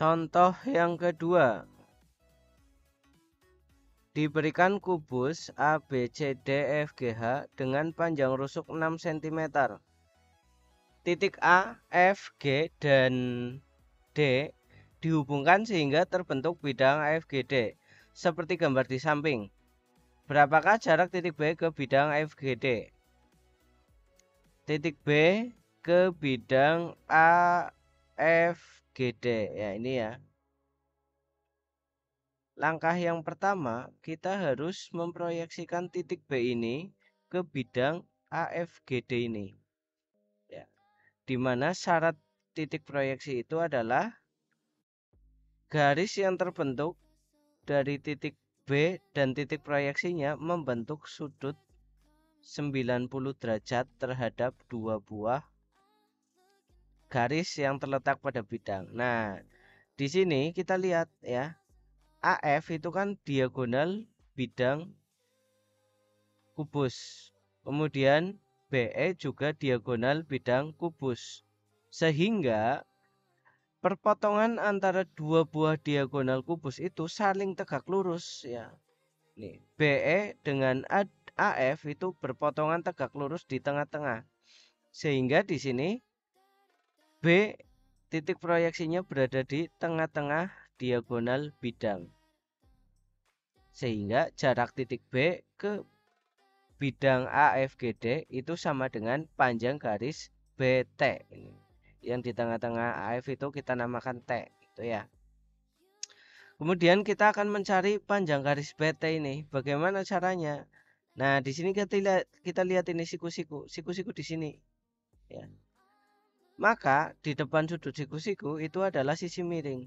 Contoh yang kedua. Diberikan kubus A, B, C, D, E, F, G, H dengan panjang rusuk 6 cm. Titik A, F, G, dan D dihubungkan sehingga terbentuk bidang AFGD seperti gambar di samping. Berapakah jarak titik B ke bidang AFGD? Titik B ke bidang AFGD. Ya, ini ya. Langkah yang pertama, kita harus memproyeksikan titik B ini ke bidang AFGD ini. Ya. Di mana syarat titik proyeksi itu adalah garis yang terbentuk dari titik B dan titik proyeksinya membentuk sudut 90 derajat terhadap dua buah garis yang terletak pada bidang. Nah, di sini kita lihat ya. AF itu kan diagonal bidang kubus. Kemudian BE juga diagonal bidang kubus. Sehingga perpotongan antara dua buah diagonal kubus itu saling tegak lurus ya. Nih, BE dengan AF itu berpotongan tegak lurus di tengah-tengah. Sehingga di sini B titik proyeksinya berada di tengah-tengah diagonal bidang. Sehingga jarak titik B ke bidang AFGD itu sama dengan panjang garis BT. Yang di tengah-tengah AF itu kita namakan T, gitu ya. Kemudian kita akan mencari panjang garis BT ini. Bagaimana caranya? Nah, di sini kita lihat ini siku-siku di sini. Ya. Maka di depan sudut siku-siku itu adalah sisi miring.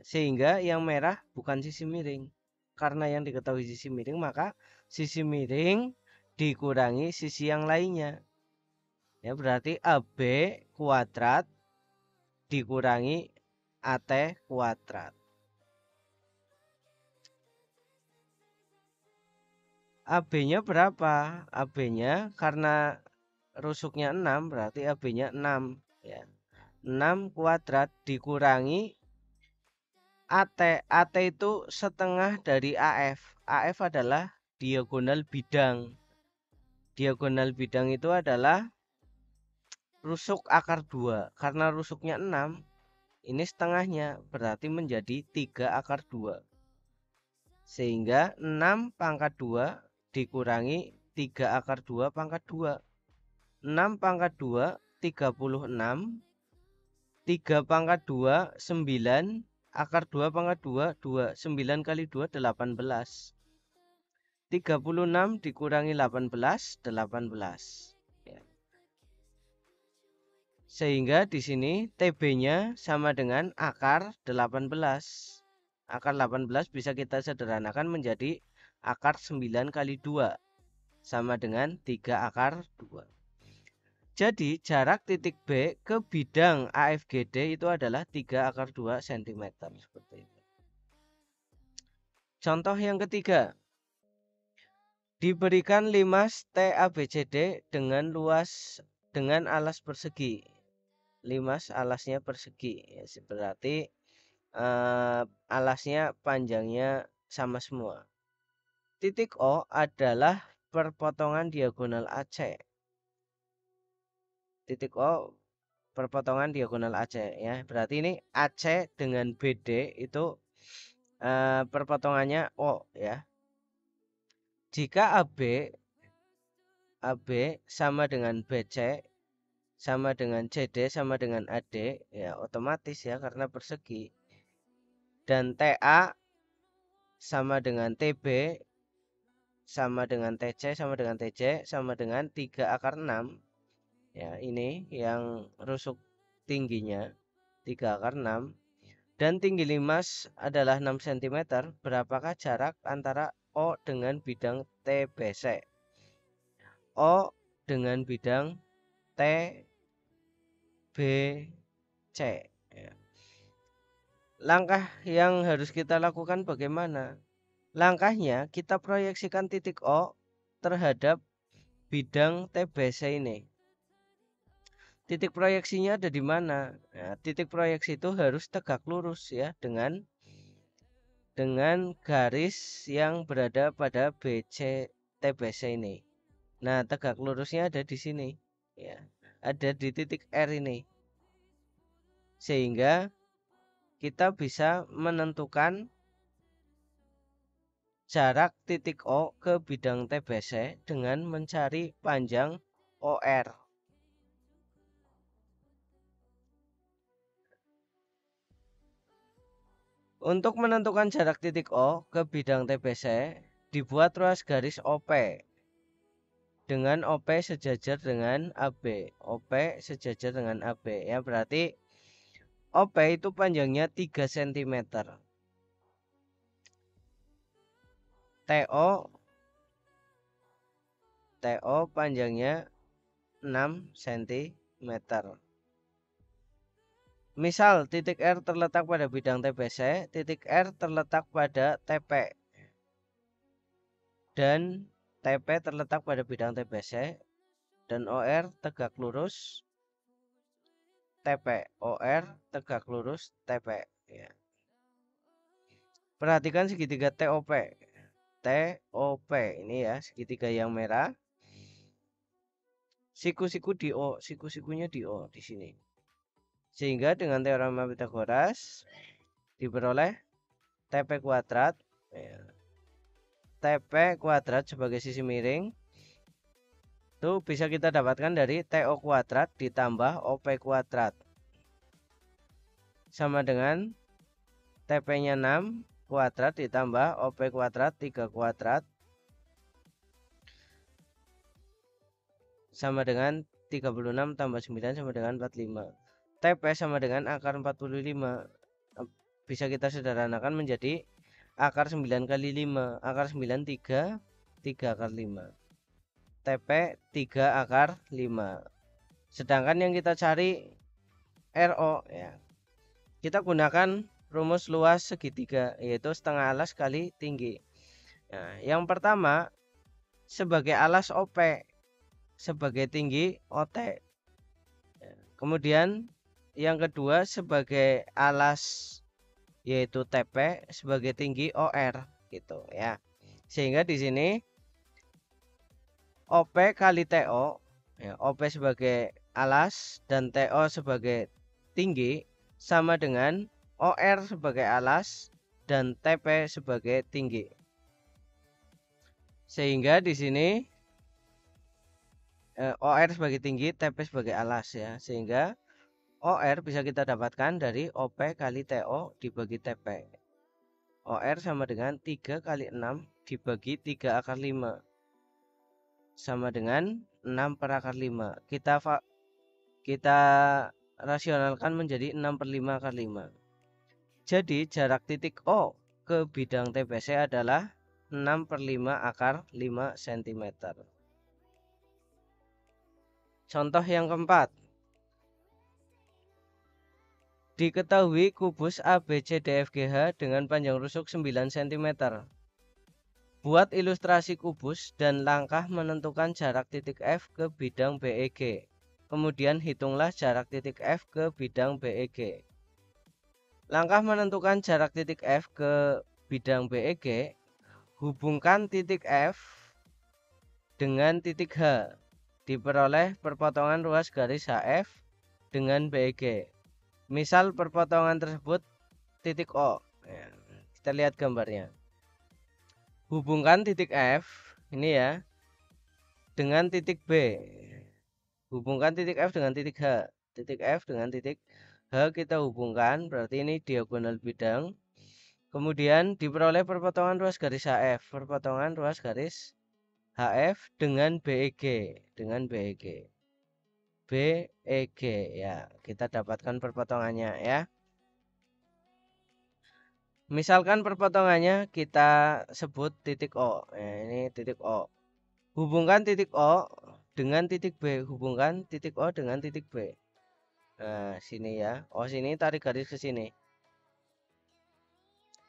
Sehingga yang merah bukan sisi miring. Karena yang diketahui sisi miring, maka sisi miring dikurangi sisi yang lainnya. Ya, berarti AB kuadrat dikurangi AT kuadrat. AB-nya berapa? AB-nya karena rusuknya 6 berarti AB-nya 6 ya. 6 kuadrat dikurangi AT. AT itu setengah dari AF. AF adalah diagonal bidang. Diagonal bidang itu adalah rusuk akar 2. Karena rusuknya 6, ini setengahnya berarti menjadi 3 akar 2. Sehingga 6 pangkat 2 dikurangi 3 akar 2 pangkat 2. 6 pangkat 2, 36. 3 pangkat 2, 9. Akar 2 pangkat 2, 2. 9 kali 2, 18. 36 dikurangi 18, 18. Ya. Sehingga di sini TB-nya sama dengan akar 18. Akar 18 bisa kita sederhanakan menjadi akar 9 kali 2. Sama dengan 3 akar 2. Jadi jarak titik B ke bidang AFGD itu adalah 3 akar 2 cm. Seperti itu. Contoh yang ketiga. Diberikan limas TABCD dengan alas persegi. Limas alasnya persegi. Ya, berarti alasnya panjangnya sama semua. Titik O adalah perpotongan diagonal AC. Titik O perpotongan diagonal AC ya. Berarti ini AC dengan BD itu perpotongannya O ya. Jika AB sama dengan BC sama dengan CD sama dengan AD ya otomatis ya karena persegi. Dan TA sama dengan TB sama dengan TC sama dengan TJ sama dengan 3 akar 6. Ya, ini yang rusuk tingginya 3 akar 6 dan tinggi limas adalah 6 cm. Berapakah jarak antara O dengan bidang TBC? O dengan bidang TBC. Ya. Langkah yang harus kita lakukan bagaimana? Langkahnya kita proyeksikan titik O terhadap bidang TBC ini. titik proyeksinya ada di mana? Nah, titik proyeksi itu harus tegak lurus ya dengan garis yang berada pada BC TBC ini. Nah, tegak lurusnya ada di sini ya. Ada di titik R ini. Sehingga kita bisa menentukan jarak titik O ke bidang TBC dengan mencari panjang OR. Untuk menentukan jarak titik O ke bidang TBC, dibuat ruas garis OP dengan OP sejajar dengan AB. OP sejajar dengan AB ya, berarti OP itu panjangnya 3 cm. TO panjangnya 6 cm. Misal titik R terletak pada bidang TBC, titik R terletak pada TP, dan TP terletak pada bidang TBC, dan OR tegak lurus TP. OR tegak lurus TP ya. Perhatikan segitiga TOP. TOP ini ya, segitiga yang merah. Siku-siku di O, siku-sikunya di O di sini. Sehingga dengan teorema Pythagoras diperoleh TP kuadrat ya. TP kuadrat sebagai sisi miring itu bisa kita dapatkan dari TO kuadrat ditambah OP kuadrat sama dengan TP-nya 6 kuadrat ditambah OP kuadrat 3 kuadrat sama dengan 36 tambah 9 sama dengan 45. TP sama dengan akar 45. Bisa kita sederhanakan menjadi akar 9 kali 5. Akar 9 3 akar 5. TP 3 akar 5. Sedangkan yang kita cari RO ya. Kita gunakan rumus luas segitiga, yaitu setengah alas kali tinggi. Nah, yang pertama sebagai alas OP, sebagai tinggi OT. Kemudian yang kedua sebagai alas yaitu TP, sebagai tinggi OR gitu ya. Sehingga di sini OP kali TO ya, OP sebagai alas dan TO sebagai tinggi sama dengan OR sebagai alas dan TP sebagai tinggi. Sehingga di sini OR sebagai tinggi, TP sebagai alas ya. Sehingga OR bisa kita dapatkan dari OP kali TO dibagi TP. OR sama dengan 3 kali 6 dibagi 3 akar 5 sama dengan 6 per akar 5. Kita rasionalkan menjadi 6 per 5 akar 5. Jadi jarak titik O ke bidang TBC adalah 6 per 5 akar 5 cm. Contoh yang keempat. Diketahui kubus ABCDFGH dengan panjang rusuk 9 cm. Buat ilustrasi kubus dan langkah menentukan jarak titik F ke bidang BEG. Kemudian hitunglah jarak titik F ke bidang BEG. Langkah menentukan jarak titik F ke bidang BEG, hubungkan titik F dengan titik H. Diperoleh perpotongan ruas garis HF dengan BEG. Misal perpotongan tersebut titik O. Ya, kita lihat gambarnya. Hubungkan titik F ini ya dengan titik B. Hubungkan titik F dengan titik H. Titik F dengan titik H kita hubungkan, berarti ini diagonal bidang. Kemudian diperoleh perpotongan ruas garis HF. Perpotongan ruas garis HF dengan BEG. Dengan BEG. BEG ya. Kita dapatkan perpotongannya ya. Misalkan perpotongannya kita sebut titik O. Nah, ini titik O. Hubungkan titik O dengan titik B. Hubungkan titik O dengan titik B. Nah, sini ya. Oh, sini tarik garis ke sini.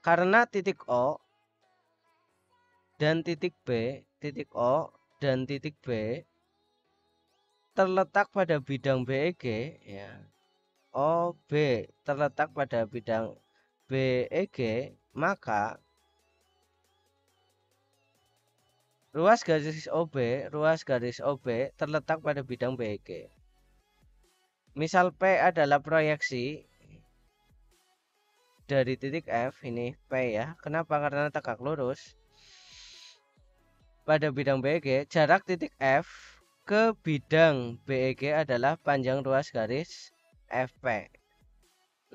Karena titik O dan titik B, titik O dan titik B terletak pada bidang BEG, ya. OB terletak pada bidang BEG, maka ruas garis OB terletak pada bidang BEG. Misal P adalah proyeksi dari titik F, ini P ya. Kenapa? Karena tegak lurus. Pada bidang BEG, jarak titik F ke bidang BEG adalah panjang ruas garis FP.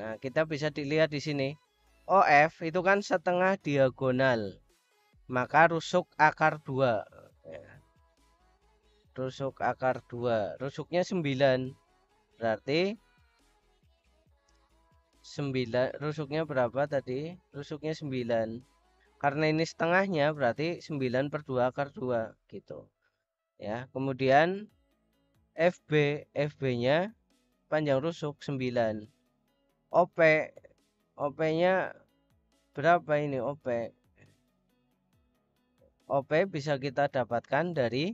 Nah, kita bisa dilihat di sini. OF itu kan setengah diagonal. Maka rusuk akar 2. Rusuk akar 2. Rusuknya 9. Berarti 9. Rusuknya berapa tadi? Rusuknya 9. Karena ini setengahnya berarti 9 per 2 akar 2 gitu. Ya, kemudian FB-nya panjang rusuk 9. OP-nya berapa ini OP? OP bisa kita dapatkan dari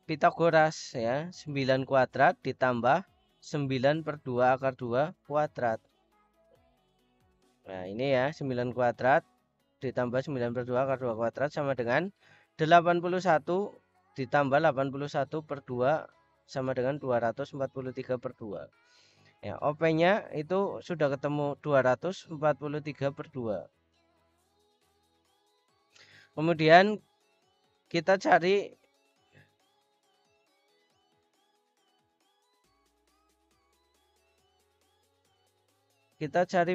Pitagoras ya, 9 kuadrat ditambah 9 per 2 akar 2 kuadrat. Nah, ini ya, 9 kuadrat ditambah 9 per 2 akar 2 kuadrat sama dengan 81 ditambah 81 per 2 sama dengan 243 per 2. Ya, OP-nya itu sudah ketemu 243 per 2. Kemudian kita cari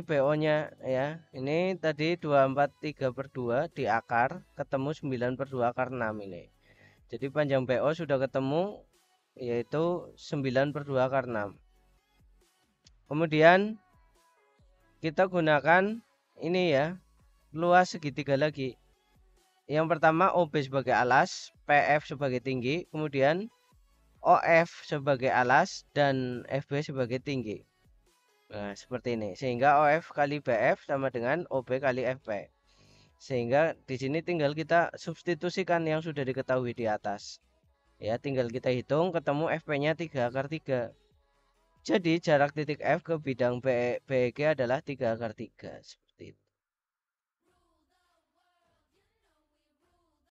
BO-nya ya. Ini tadi 243 per 2 di akar ketemu 9 per 2 akar 6 ini. Jadi panjang BO sudah ketemu yaitu 9 per 2 akar 6. Kemudian kita gunakan ini ya, luas segitiga lagi. Yang pertama OB sebagai alas, PF sebagai tinggi, kemudian OF sebagai alas dan FB sebagai tinggi. Nah, seperti ini. Sehingga OF kali BF sama dengan OB kali FB. Sehingga di sini tinggal kita substitusikan yang sudah diketahui di atas. Ya, tinggal kita hitung ketemu FP-nya 3 akar 3. Jadi jarak titik F ke bidang BEG adalah 3 akar 3.